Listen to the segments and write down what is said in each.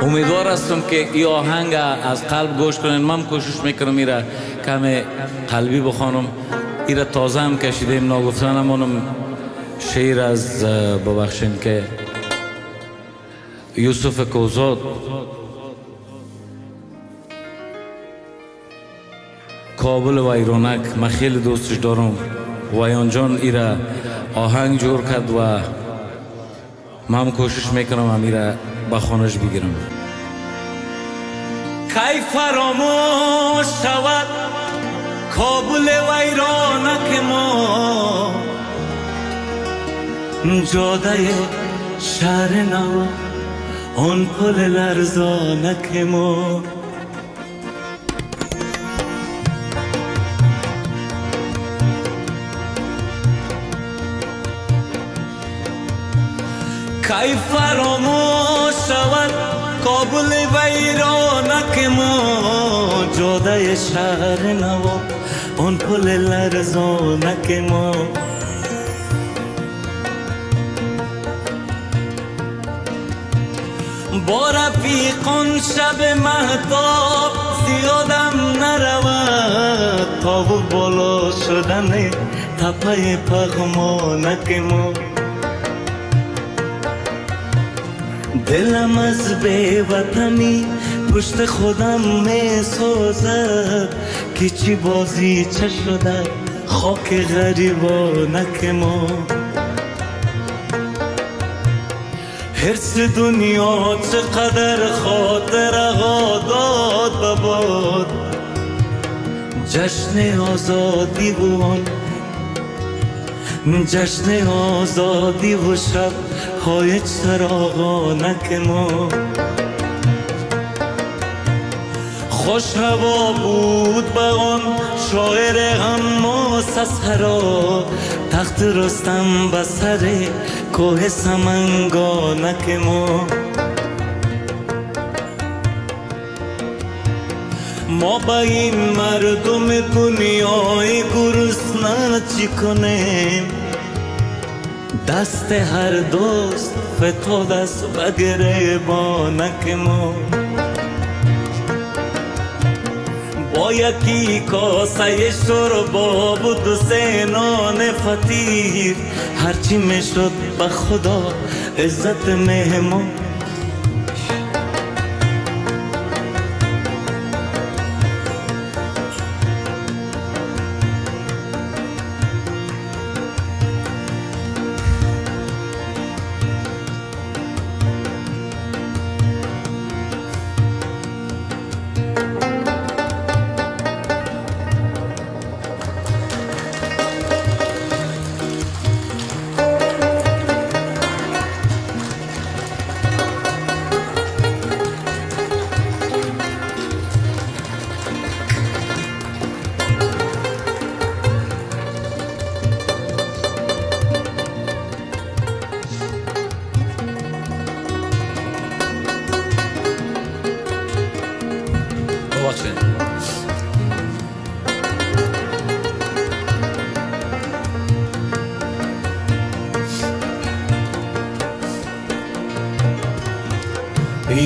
امیدوار هستم که این آهنگ از قلب گوش کنین. من کوشش میکنم ایره کم قلبی بخوانم. ایره تازه هم کشیدیم ناگفتن همونم شعر از ببخشین که یوسف کوزاد کابل ویرانک. من خیلی دوستش دارم. ویان جان ایره آهنگ جور کرد و من کوشش میکنم امیره بخوانش بگیرم. کی فراموش شود کابل ویرانک ما، جاده شهر نو آن پل لرزانک ما. کی فراموش شود کابل ویرانک ما، جاده شهر نو آن پل لرزانک ما. با رفیقان شب مهتاب زیادم نرود، تا و بالا شدن تپه پغمانک ما. دلم از بی وطنی پشت خودم می سازد، که چی بازی چه شده خاک غریبانک ما. حرص دنیا چقدر خاطر داد بباد، جشن آزادی بوان، جشن آزادی و شب های چراغانک ما. خوش هوا بود بغان شاعر غماس از هرا، تخت رستم به سر کوه سمنگانک ما. ما با این مردم دنیای گرسنه چی کنیم؟ دست هر دوست فتاد است و گریبانک ما. با یکی کاسه شوربا بود و سه نان فطیر، هرچی میشد به خدا عزت مهمان.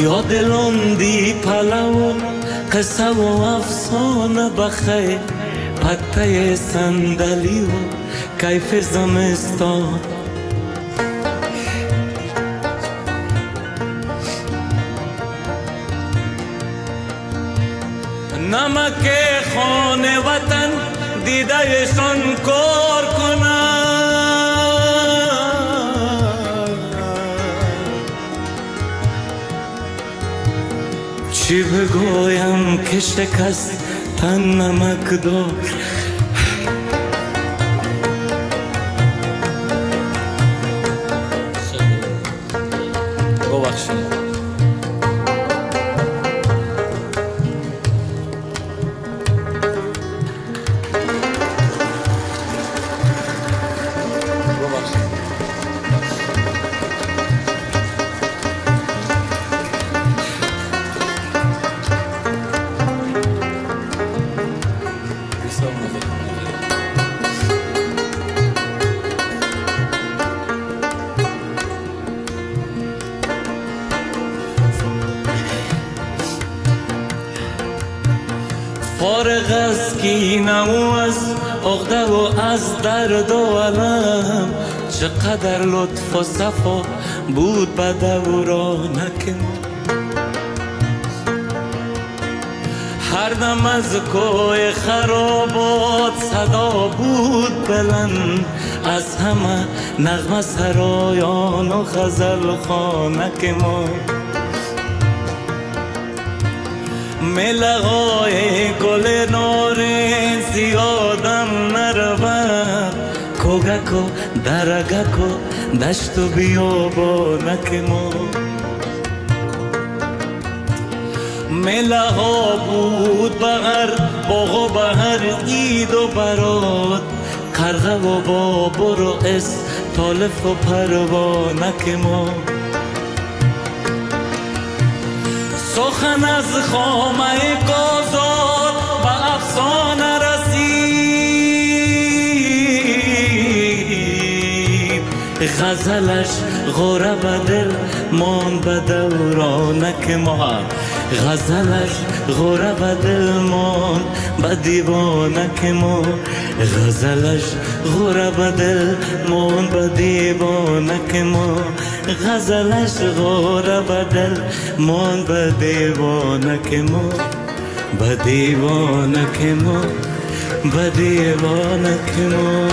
یاد لندی پلو قصه و افسانه بخیر، پته صندلی و کیف زمستان. نمک خانه وطن دیدهشان کار کنن، چی بگویم که شکست تن نمک دار. فارغ از کینه و از عقده و از درد و علم چقدر لطف و صفا بود به دورانک ما هر دم از کوه خرابات صدا بود بلند از همه نغمه سرایان و غزل خانک ما ملغای گل نارنج زیادم نرود کوگک و درگک و دشت و بیابانک ما مله ها بود بغر باغ و بهر عید و برات قرغه و بابر و طالف و پروانک ما سخن از خامه گازاد به افسانه رسید غزلش غوره به دل مان به دورانک ما غزلش غوره به دل مان به دیوانک ما غزلش غوره به دل مان به دیوانک ما غزلش غوره به دل مان به دیوانک ما به دیوانک ما به دیوانک ما